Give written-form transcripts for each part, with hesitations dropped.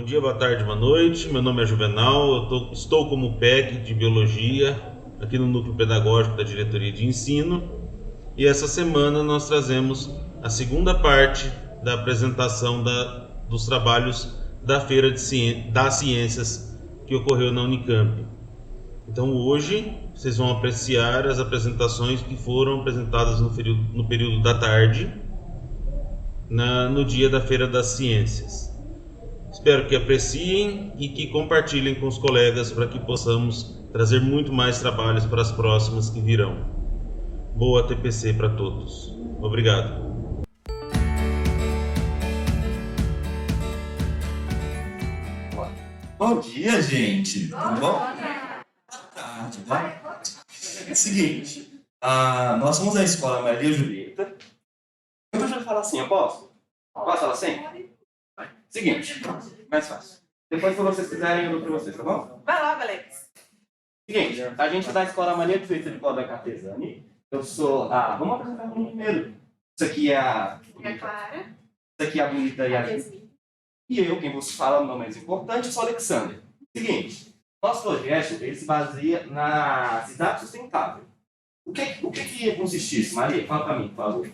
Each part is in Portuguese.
dia, boa tarde, boa noite. Meu nome é Juvenal, estou como PEC de Biologia aqui no Núcleo Pedagógico da Diretoria de Ensino e essa semana nós trazemos a segunda parte da apresentação dos trabalhos da Feira das Ciências que ocorreu na Unicamp. Então hoje vocês vão apreciar as apresentações que foram apresentadas no período da tarde, no dia da Feira das Ciências. Espero que apreciem e que compartilhem com os colegas para que possamos trazer muito mais trabalhos para as próximas que virão. Boa TPC para todos. Obrigado. Bom dia, gente. Tudo bom? Boa tarde, tá? Seguinte, nós somos da Escola Maria Julieta. Eu gostaria de falar assim, eu posso? Posso falar assim? Seguinte, mais fácil. Depois, se vocês quiserem, eu dou para vocês, tá bom? Vai lá, Alex. Seguinte, a gente é da Escola Maria de Feita de Código Cartesani. Eu sou a... Vamos apresentar o primeiro. Isso aqui é a... Clara. Isso aqui é a Bonita e a... E eu, quem vos fala, o nome mais importante, sou Alexander. Seguinte, nosso projeto ele se baseia na cidade sustentável. O que consiste isso, Maria? Fala para mim, por favor.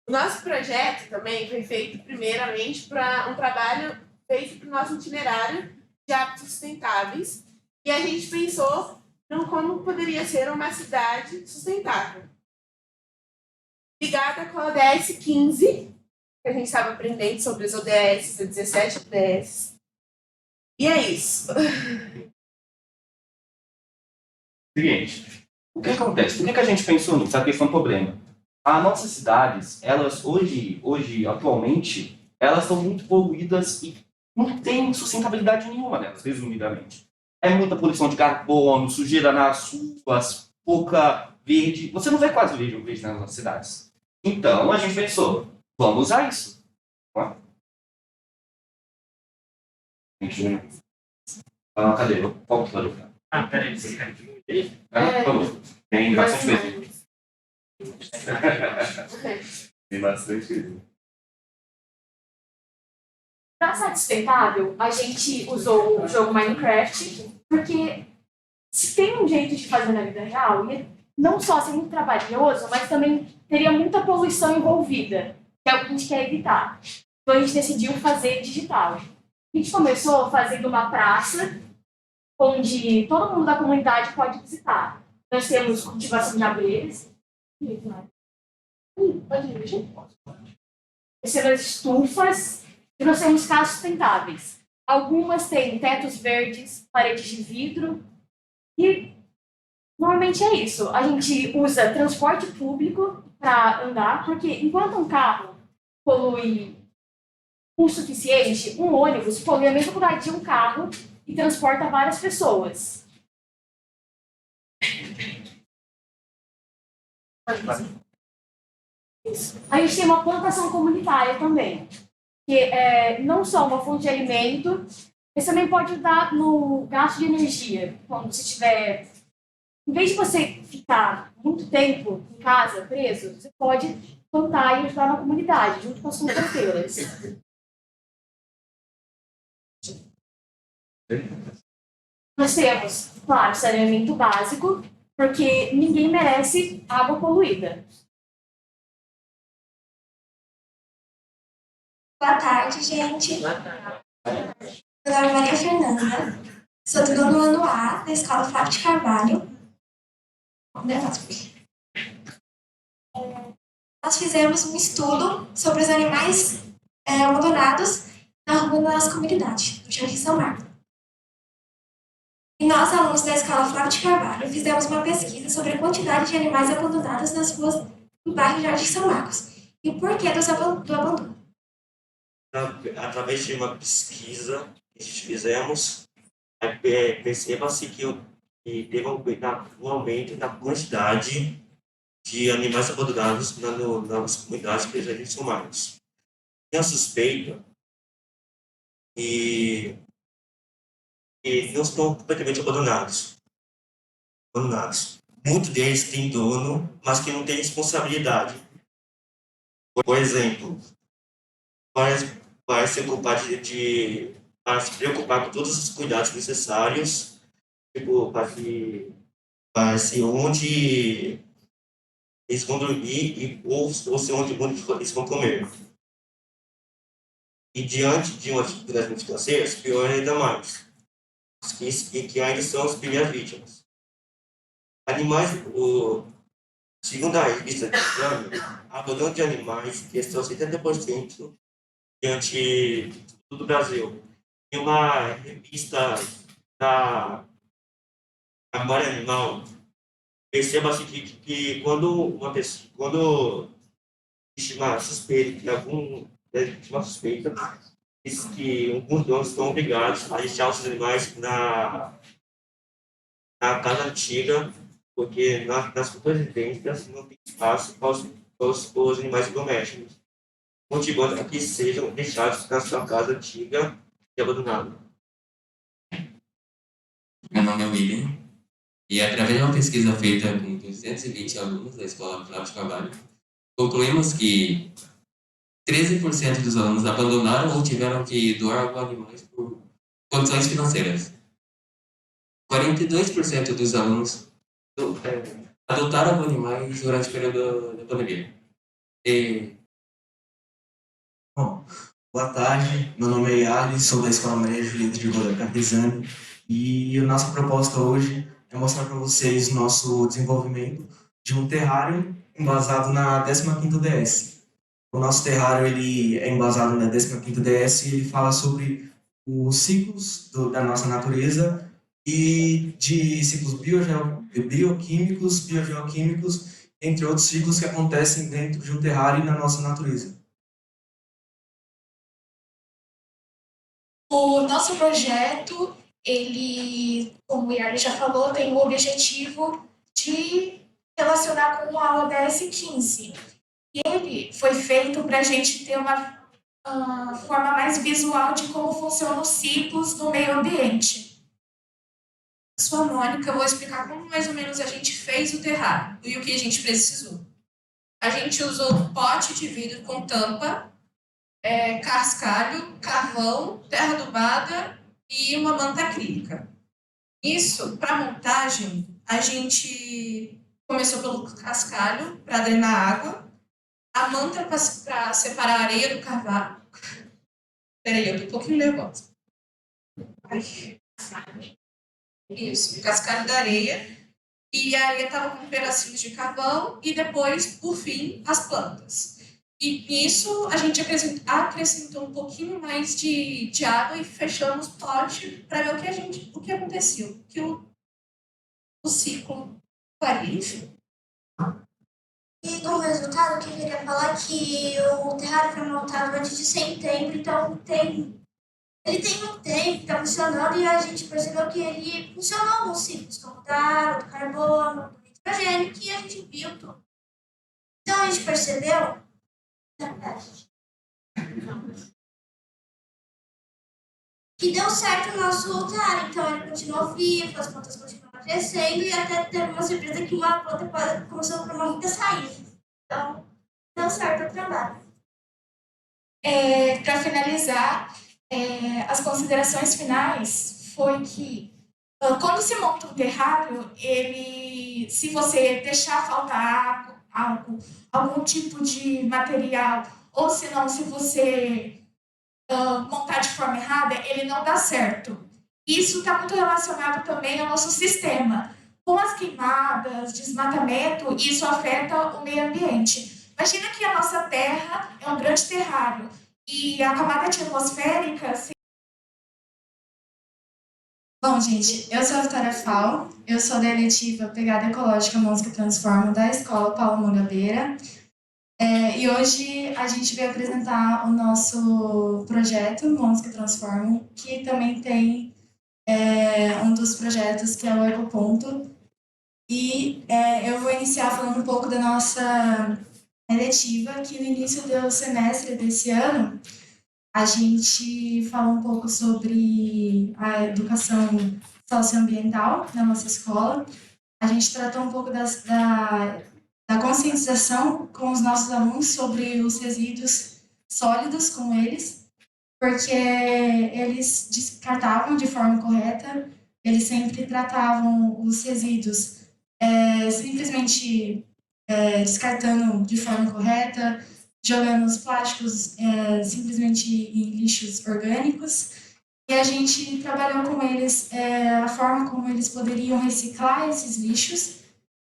O nosso projeto também foi feito primeiramente para um trabalho feito para o nosso itinerário de hábitos sustentáveis e a gente pensou em como poderia ser uma cidade sustentável. Ligada com a ODS 15, que a gente estava aprendendo sobre as ODS, 17 ODS. E é isso. Seguinte, o que acontece? Por que a gente pensou nisso? A questão do problema. As nossas cidades, elas hoje, atualmente, elas são muito poluídas e não tem sustentabilidade nenhuma delas, resumidamente. É muita poluição de carbono, sujeira nas ruas, pouca verde. Você não vê quase verde nas nossas cidades. Então, a gente pensou, vamos usar isso. Cadê? Qual que foi? Peraí, você quer que vamos. Tem bastante coisa. Tem bastante coisa. Para ser sustentável, a gente usou o jogo Minecraft, porque se tem um jeito de fazer na vida real, não só ser muito trabalhoso, mas também teria muita poluição envolvida, que é o que a gente quer evitar. Então a gente decidiu fazer digital. A gente começou fazendo uma praça, onde todo mundo da comunidade pode visitar. Nós temos cultivação de abelhas, nós temos estufas, e nós temos casas sustentáveis. Algumas têm tetos verdes, paredes de vidro, e normalmente é isso. A gente usa transporte público para andar, porque enquanto um carro polui o suficiente, um ônibus polui a mesma quantidade de um carro e transporta várias pessoas. A gente tem uma plantação comunitária também, que é não só uma fonte de alimento, mas também pode ajudar no gasto de energia. Quando você tiver... Em vez de você ficar muito tempo em casa, preso, você pode plantar e ajudar na comunidade, junto com as comuniteiras. Nós temos, claro, saneamento básico, porque ninguém merece água poluída. Boa tarde, gente. Boa tarde. Meu nome é Maria Fernanda. Sou do nono ano A da Escola Flávio de Carvalho. Nós fizemos um estudo sobre os animais abandonados na rua da nossa comunidade, no Jardim São Marcos. E nós, alunos da Escola Flávio de Carvalho, fizemos uma pesquisa sobre a quantidade de animais abandonados nas ruas do bairro Jardim São Marcos e o porquê do abandono. Através de uma pesquisa que fizemos, perceba-se que teve um aumento na quantidade de animais abandonados nas comunidades presentes em São Marcos. Tem a suspeita que não estão completamente abandonados. Muitos deles têm dono, mas que não têm responsabilidade. Por exemplo, vai se ocupar de para se preocupar com todos os cuidados necessários, tipo, para se onde eles vão dormir ou se onde eles vão comer. E diante de uma dificuldade muito financeira, pior ainda mais, que ainda são as primeiras vítimas. Animais, segundo a revista de exame, abandono de animais, que são 70% diante de todo o Brasil. Em uma revista da Memória Animal, perceba-se que quando existe uma suspeita, uma suspeita, diz que alguns donos estão obrigados a deixar os animais na casa antiga, porque nas futuras residências não tem espaço para os animais domésticos, motivando a que sejam deixados na sua casa antiga e abandonados. Meu nome é William, e através de uma pesquisa feita com 220 alunos da Escola Flávio de Carvalho, concluímos que 13% dos alunos abandonaram ou tiveram que doar alguns animais por condições financeiras. 42% dos alunos adotaram alguns animais durante o período da pandemia. Bom, boa tarde, meu nome é Yali, sou da Escola Maria Julieta de Godoy Carpesani e a nossa proposta hoje é mostrar para vocês o nosso desenvolvimento de um terrário embasado na 15ª DS. O nosso terrário ele é embasado na 15ª DS e ele fala sobre os ciclos da nossa natureza e de ciclos bioquímicos, biogeoquímicos, entre outros ciclos que acontecem dentro de um terrário e na nossa natureza. O nosso projeto, ele, como o Yarley já falou, tem o objetivo de relacionar com a aula DS15. E ele foi feito para a gente ter uma forma mais visual de como funcionam os ciclos no meio ambiente. Eu sou a Mônica, eu vou explicar como mais ou menos a gente fez o terrário e o que a gente precisou. A gente usou um pote de vidro com tampa, cascalho, carvão, terra adubada e uma manta acrílica. Isso, para montagem, a gente começou pelo cascalho, para drenar água, a manta para separar a areia do carvalho. Peraí, eu tô um pouquinho nervosa. Isso, o cascalho da areia. E a areia estava com pedacinhos de carvão e depois, por fim, as plantas. E nisso a gente acrescentou um pouquinho mais de água e fechamos o pote para ver o que aconteceu, que o ciclo varia, enfim. E como resultado, eu queria falar que o terrário foi montado antes de setembro, então ele tem um tempo que está funcionando e a gente percebeu que ele funcionou alguns ciclos, como da água, do carbono, do nitrogênio, que a gente viu tudo. Então a gente percebeu que deu certo o nosso terrário, então ele continuou vivo, as plantas continuaram crescendo e até teve uma surpresa que uma planta começou a formar muita saída. Então, deu certo o trabalho. Para finalizar, as considerações finais foi que quando se monta um terrário, se você deixar faltar algum tipo de material, ou se não, se você montar de forma errada, ele não dá certo. Isso está muito relacionado também ao nosso sistema. Com as queimadas, desmatamento, isso afeta o meio ambiente. Imagina que a nossa Terra é um grande terrário e a camada atmosférica... Bom, gente, eu sou a Vitória Fal, eu sou da eletiva Pegada Ecológica Mãos que Transformam da Escola Paulo Mangabeira. E hoje a gente veio apresentar o nosso projeto Mãos que Transformam, que também tem um dos projetos que é o Ecoponto. E eu vou iniciar falando um pouco da nossa eletiva, que no início do semestre desse ano, a gente falou um pouco sobre a educação socioambiental na nossa escola. A gente tratou um pouco da conscientização com os nossos alunos sobre os resíduos sólidos com eles. porque eles descartavam de forma correta, eles sempre tratavam os resíduos simplesmente descartando de forma correta, jogando os plásticos simplesmente em lixos orgânicos. E a gente trabalhou com eles a forma como eles poderiam reciclar esses lixos.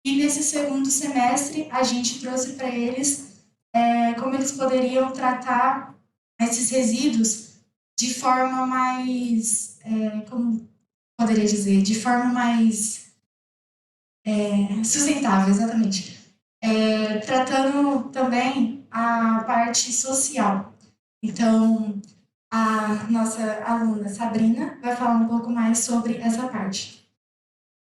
E nesse segundo semestre, a gente trouxe para eles como eles poderiam tratar esses resíduos de forma mais, como poderia dizer, de forma mais sustentável, exatamente. Tratando também a parte social. Então, a nossa aluna Sabrina vai falar um pouco mais sobre essa parte.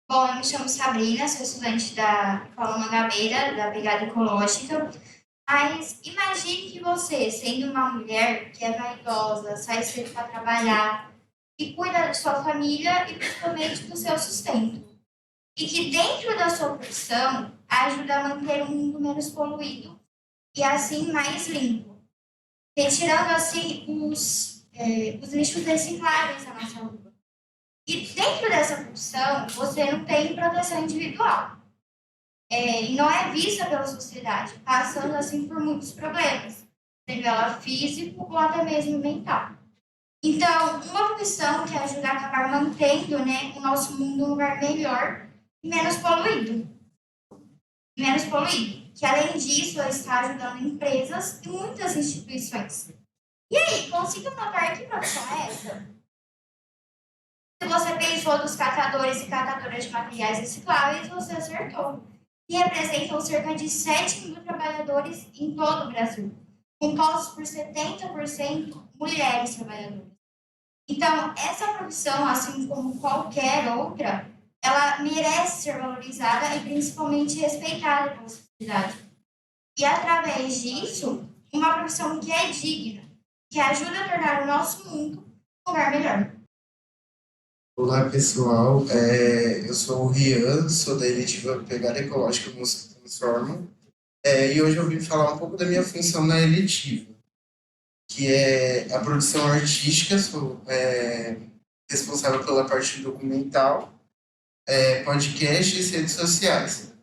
Bom, eu me chamo Sabrina, sou estudante da Paulo Mangabeira, da Brigada Ecológica. Mas imagine que você, sendo uma mulher que é vaidosa, sai cedo para trabalhar e cuida da sua família e principalmente do seu sustento. E que dentro da sua profissão ajuda a manter um mundo menos poluído e assim mais limpo, retirando assim os lixos recicláveis da nossa rua. E dentro dessa profissão você não tem proteção individual. E não é vista pela sociedade, passando assim por muitos problemas, seja ela físico ou até mesmo mental. Então, uma profissão que ajuda a acabar mantendo, né, o nosso mundo um lugar melhor e menos poluído. Que além disso, ela está ajudando empresas e muitas instituições. E aí, conseguiu notar que profissão é essa? Se você pensou dos catadores e catadoras de materiais recicláveis, você acertou. Que representam cerca de 7.000 trabalhadores em todo o Brasil, compostos por 70% mulheres trabalhadoras. Então, essa profissão, assim como qualquer outra, ela merece ser valorizada e principalmente respeitada pela sociedade. E através disso, uma profissão que é digna, que ajuda a tornar o nosso mundo um lugar melhor. Olá pessoal, eu sou o Rian, sou da eletiva Pegada Ecológica Música Transforma, e hoje eu vim falar um pouco da minha função na eletiva, que é a produção artística, sou responsável pela parte documental, podcasts e redes sociais.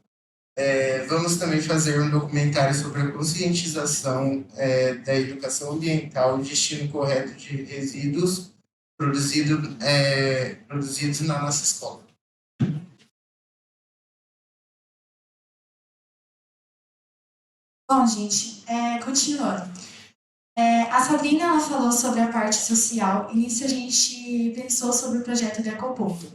Vamos também fazer um documentário sobre a conscientização da educação ambiental e destino correto de resíduos produzidos na nossa escola. Bom, gente, continuando. A Sabrina ela falou sobre a parte social e nisso a gente pensou sobre o projeto do Ecoponto.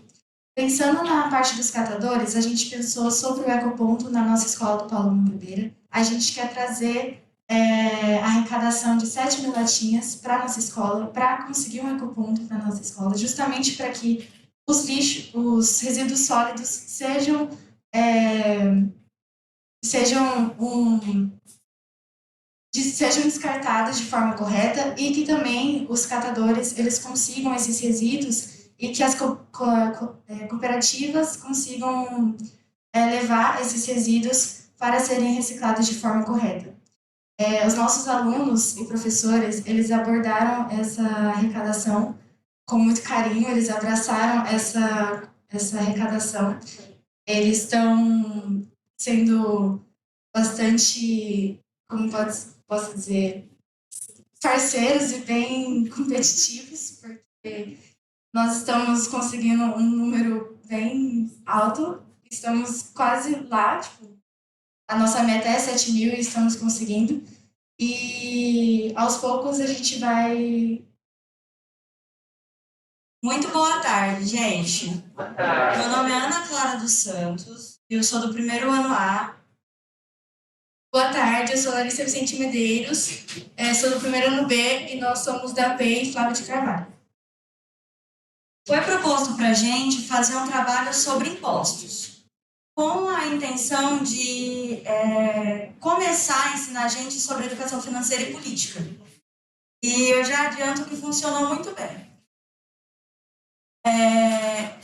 Pensando na parte dos catadores, a gente pensou sobre o Ecoponto na nossa escola do Paulo Mangabeira. A gente quer trazer a arrecadação de 7.000 latinhas para a nossa escola, para conseguir um ecoponto para a nossa escola, justamente para que os resíduos sólidos sejam descartados de forma correta e que também os catadores eles consigam esses resíduos e que as cooperativas consigam levar esses resíduos para serem reciclados de forma correta. Os nossos alunos e professores, eles abordaram essa arrecadação com muito carinho, eles abraçaram essa arrecadação. Eles estão sendo bastante, como posso dizer, parceiros e bem competitivos, porque nós estamos conseguindo um número bem alto, estamos quase lá, a nossa meta é 7.000 e estamos conseguindo. E aos poucos a gente vai... Muito boa tarde, gente. Meu nome é Ana Clara dos Santos, eu sou do primeiro ano A. Boa tarde, eu sou Larissa Vicente Medeiros, sou do primeiro ano B e nós somos da PEI Flávio de Carvalho. Foi proposto para a gente fazer um trabalho sobre impostos, com a intenção de começar a ensinar a gente sobre educação financeira e política. E eu já adianto que funcionou muito bem.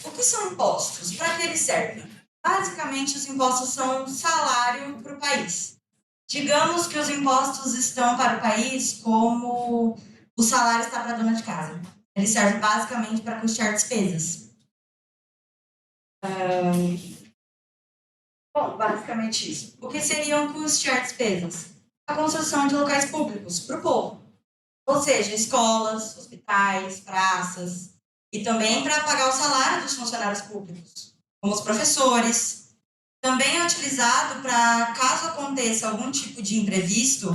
O que são impostos? Para que eles servem? Basicamente, os impostos são um salário para o país. Digamos que os impostos estão para o país como o salário está para a dona de casa. Ele serve basicamente para custear despesas. Bom, basicamente isso. O que seriam custear despesas? A construção de locais públicos para o povo. Ou seja, escolas, hospitais, praças. E também para pagar o salário dos funcionários públicos, como os professores. Também é utilizado para, caso aconteça algum tipo de imprevisto,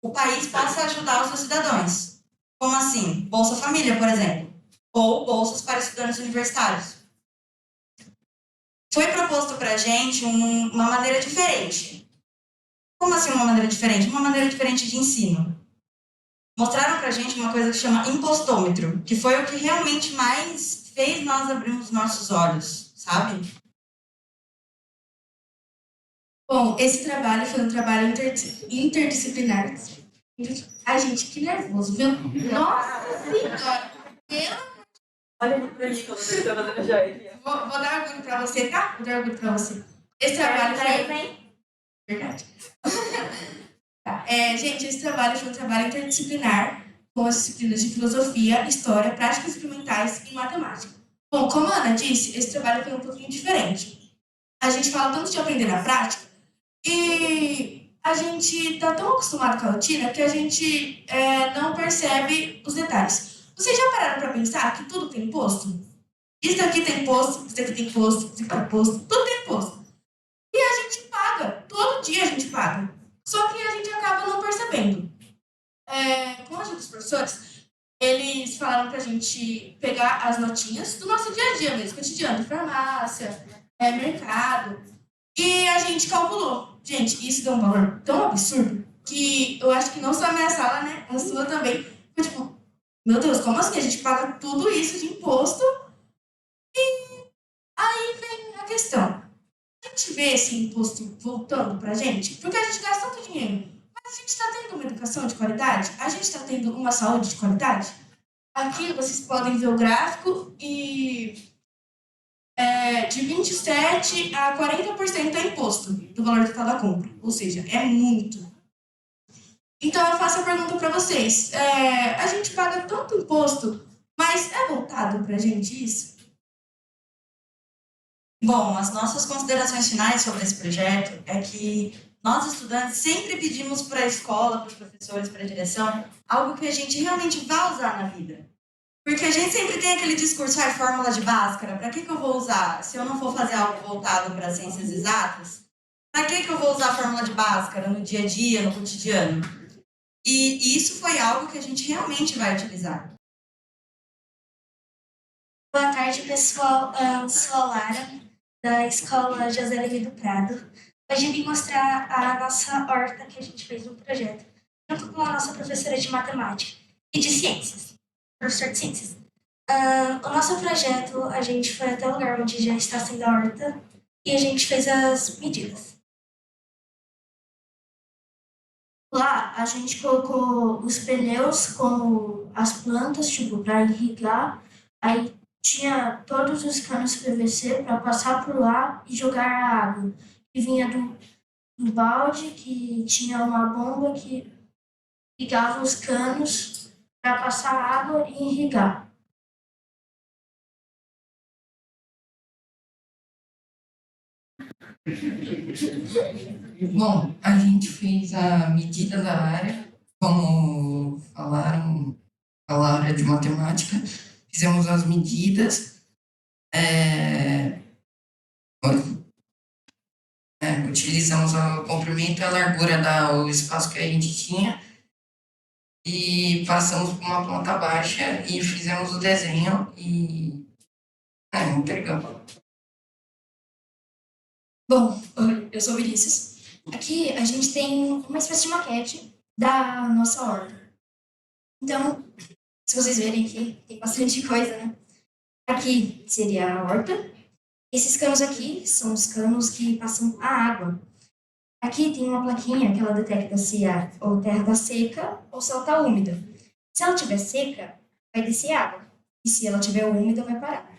o país possa ajudar os seus cidadãos. Como assim? Bolsa Família, por exemplo. Ou bolsas para estudantes universitários. Foi proposto para a gente uma maneira diferente. Como assim uma maneira diferente? Uma maneira diferente de ensino. Mostraram para a gente uma coisa que chama impostômetro, que foi o que realmente mais fez nós abrirmos os nossos olhos, sabe? Bom, esse trabalho foi um trabalho interdisciplinar. Ai, gente, que nervoso, viu? Nossa Senhora! Olha pra mim quando você tá fazendo joia. Vou dar orgulho pra você, tá? Vou dar orgulho pra você. Esse trabalho foi... Verdade. Tá. Gente, esse trabalho foi um trabalho interdisciplinar com as disciplinas de filosofia, história, práticas experimentais e matemática. Bom, como a Ana disse, esse trabalho foi um pouquinho diferente. A gente fala tanto de aprender na prática e a gente tá tão acostumado com a rotina que a gente não percebe os detalhes. Vocês já pararam para pensar que tudo tem imposto? Isso aqui tem imposto, isso aqui tem imposto, isso aqui tem imposto, tudo tem imposto. E a gente paga, todo dia a gente paga. Só que a gente acaba não percebendo. Com a ajuda dos professores, eles falaram pra gente pegar as notinhas do nosso dia a dia mesmo, cotidiano, farmácia, mercado. E a gente calculou. Gente, isso deu um valor tão absurdo que eu acho que não só a minha sala, né? A sua também. Foi tipo, meu Deus, como assim? A gente paga tudo isso de imposto? E aí vem a questão. A gente vê esse imposto voltando pra gente, porque a gente gasta tanto dinheiro. Mas a gente está tendo uma educação de qualidade? A gente está tendo uma saúde de qualidade? Aqui vocês podem ver o gráfico e de 27% a 40% é imposto do valor total da compra. Ou seja, é muito. Então eu faço a pergunta para vocês. A gente paga tanto imposto, mas é voltado pra gente isso? Bom, as nossas considerações finais sobre esse projeto é que nós, estudantes, sempre pedimos para a escola, para os professores, para a direção, algo que a gente realmente vai usar na vida. Porque a gente sempre tem aquele discurso, fórmula de Bhaskara, para que eu vou usar? Se eu não for fazer algo voltado para ciências exatas, para que eu vou usar a fórmula de Bhaskara no dia a dia, no cotidiano? E isso foi algo que a gente realmente vai utilizar. Boa tarde, pessoal. Eu sou a Lara, da Escola José Levi do Prado. Hoje eu vim mostrar a nossa horta que a gente fez no projeto, junto com a nossa professora de matemática e de ciências, professor de ciências. O nosso projeto, a gente foi até o lugar onde já está sendo a horta e a gente fez as medidas. Lá, a gente colocou os pneus como as plantas, tipo, para irrigar. Aí tinha todos os canos PVC para passar por lá e jogar a água. Que vinha do balde, que tinha uma bomba que ligava os canos para passar água e irrigar. Bom, a gente fez a medida da área, como falaram a Laura de matemática, fizemos as medidas, utilizamos o comprimento e a largura do espaço que a gente tinha e passamos por uma planta baixa e fizemos o desenho e entregamos. Bom, eu sou o Vinícius. Aqui a gente tem uma espécie de maquete da nossa horta. Então, se vocês verem aqui, tem bastante coisa, né? Aqui seria a horta. Esses canos aqui são os canos que passam a água. Aqui tem uma plaquinha que ela detecta se a terra está seca ou se ela está úmida. Se ela estiver seca, vai descer água. E se ela estiver úmida, vai parar.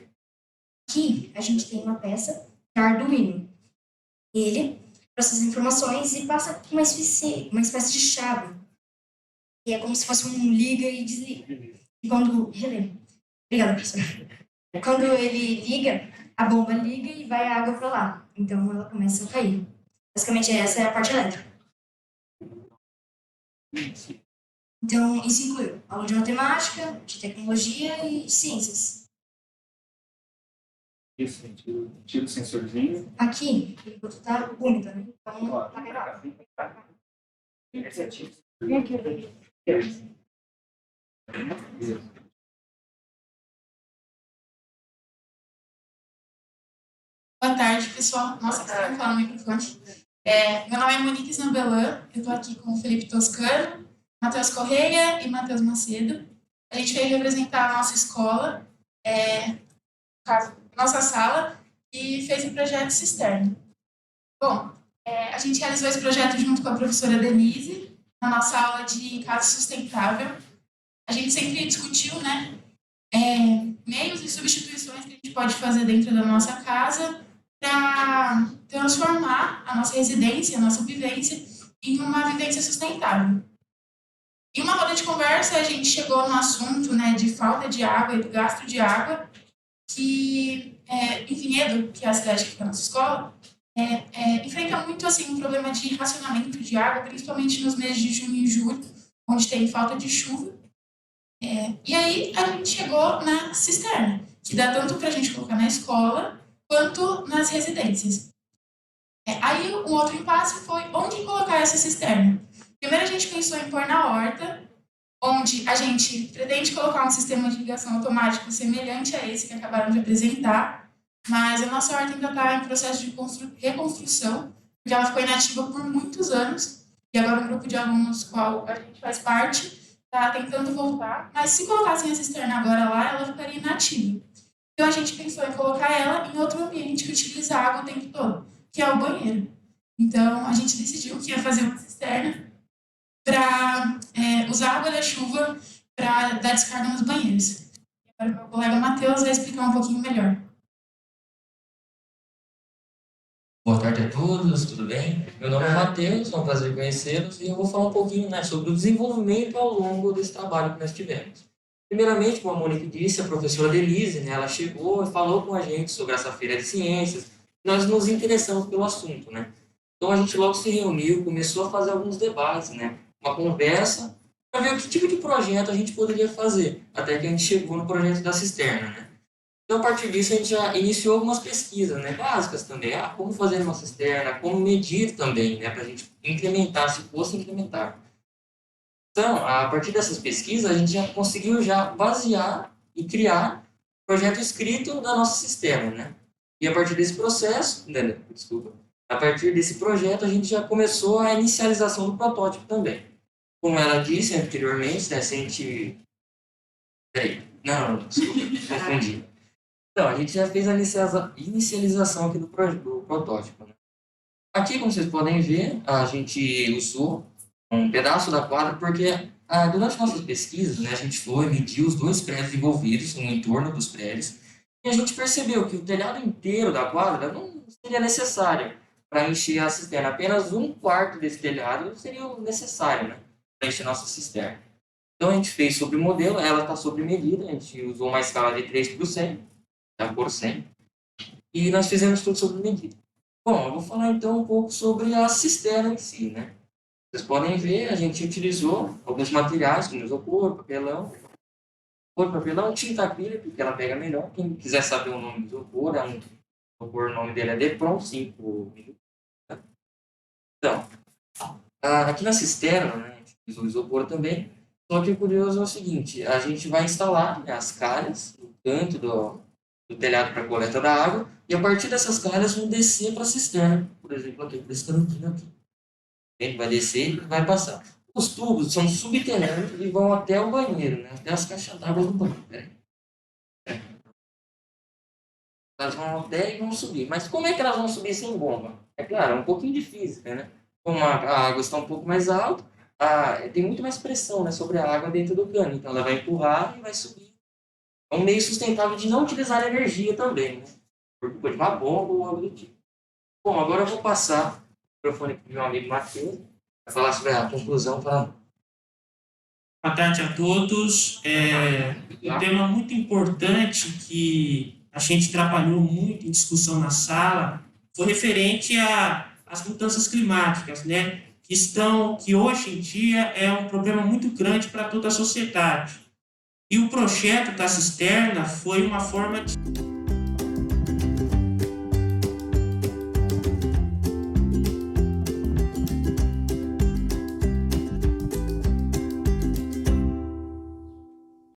Aqui a gente tem uma peça de Arduino. Ele processa informações e passa uma espécie de chave E é como se fosse um liga e desliga. E quando... Relevo. Obrigada, professor. Quando ele liga, a bomba liga e vai a água para lá. Então ela começa a cair. Basicamente essa é a parte elétrica. Então isso inclui aula de matemática, de tecnologia e ciências. Isso, tira o sensorzinho. Aqui, enquanto tá úmido, né? Então tá quebrado. Vem aqui. Boa tarde, pessoal. Nossa, você não fala no microfone. Meu nome é Monique Zambelan, eu estou aqui com o Felipe Toscano, Matheus Correia e Matheus Macedo. A gente veio representar a nossa escola, nossa sala, e fez um projeto cisterna. Bom, a gente realizou esse projeto junto com a professora Denise, na nossa aula de casa sustentável. A gente sempre discutiu, né, meios e substituições que a gente pode fazer dentro da nossa casa para transformar a nossa residência, a nossa vivência, em uma vivência sustentável. Em uma roda de conversa, a gente chegou no assunto, né, de falta de água e do gasto de água, que em Vinhedo, que é a cidade que fica na nossa escola, enfrenta muito assim, um problema de racionamento de água, principalmente nos meses de junho e julho, onde tem falta de chuva. E aí a gente chegou na cisterna, que dá tanto para a gente colocar na escola quanto nas residências. Aí um outro impasse foi onde colocar essa cisterna. Primeiro a gente pensou em pôr na horta, onde a gente pretende colocar um sistema de irrigação automático semelhante a esse que acabaram de apresentar, mas a nossa horta ainda está em processo de reconstrução, porque ela ficou inativa por muitos anos, e agora um grupo de alunos qual a gente faz parte está tentando voltar, mas se colocassem a cisterna agora lá, ela ficaria inativa. Então a gente pensou em colocar ela em outro ambiente que utiliza água o tempo todo, que é o banheiro. Então a gente decidiu que ia fazer uma cisterna para usar a água da chuva para dar descarga nos banheiros. Agora meu colega Matheus vai explicar um pouquinho melhor. Boa tarde a todos, tudo bem? Meu nome é Matheus, é um prazer conhecê-los e eu vou falar um pouquinho, né, sobre o desenvolvimento ao longo desse trabalho que nós tivemos. Primeiramente, como a Monique disse, a professora Denise, né, ela chegou e falou com a gente sobre essa feira de ciências. Nós nos interessamos pelo assunto, né? Então a gente logo se reuniu, começou a fazer alguns debates, né? Uma conversa para ver que tipo de projeto a gente poderia fazer, até que a gente chegou no projeto da cisterna, né? Então, a partir disso, a gente já iniciou algumas pesquisas, né, básicas também. Como fazer uma cisterna, como medir também, né, para a gente implementar, se fosse implementar. Então, a partir dessas pesquisas, a gente já conseguiu já basear e criar o projeto escrito da nossa cisterna, né? E a partir desse processo, a partir desse projeto, a gente já começou a inicialização do protótipo também. Como ela disse anteriormente, né, se a gente... confundi. Então, a gente já fez a inicialização aqui do protótipo, né? Aqui, como vocês podem ver, a gente usou um pedaço da quadra porque durante nossas pesquisas, né, a gente foi medir os 2 prédios envolvidos, no entorno dos prédios, e a gente percebeu que o telhado inteiro da quadra não seria necessário para encher a cisterna. Apenas 1/4 desse telhado seria necessário, né, para encher nossa cisterna. Então, a gente fez sobre o modelo, ela está sobre medida, a gente usou uma escala de 3/100, por 100, e nós fizemos tudo sobre medida. Bom, eu vou falar então um pouco sobre a cisterna em si, né? Vocês podem ver, a gente utilizou alguns materiais, como isopor, papelão, tinta acrílica, porque ela pega melhor. Quem quiser saber o nome do isopor, o nome dele é Depron 5 minutos. Então, aqui na cisterna, né, a gente utilizou o isopor também, só que o curioso é o seguinte, a gente vai instalar, né, as calhas no canto do telhado para coleta da água, e a partir dessas calhas vão descer para a cisterna, por exemplo, aqui, desse cantinho aqui. Ele vai descer e vai passar. Os tubos são subterrâneos e vão até o banheiro, né? Até as caixas d'água do banheiro. Elas vão até e vão subir. Mas como é que elas vão subir sem bomba? É claro, é um pouquinho de física, né? Como a água está um pouco mais alta, tem muito mais pressão, né, sobre a água dentro do cano. Então ela vai empurrar e vai subir. É um meio sustentável de não utilizar energia também, né? Por culpa de uma bomba ou algo do tipo. Bom, agora eu vou passar o microfone para o meu amigo Matheus, para falar sobre a conclusão para Boa tarde a todos. Um tema muito importante que a gente trabalhou muito em discussão na sala foi referente às mudanças climáticas, né? Que hoje em dia é um problema muito grande para toda a sociedade. E o projeto da cisterna foi uma forma de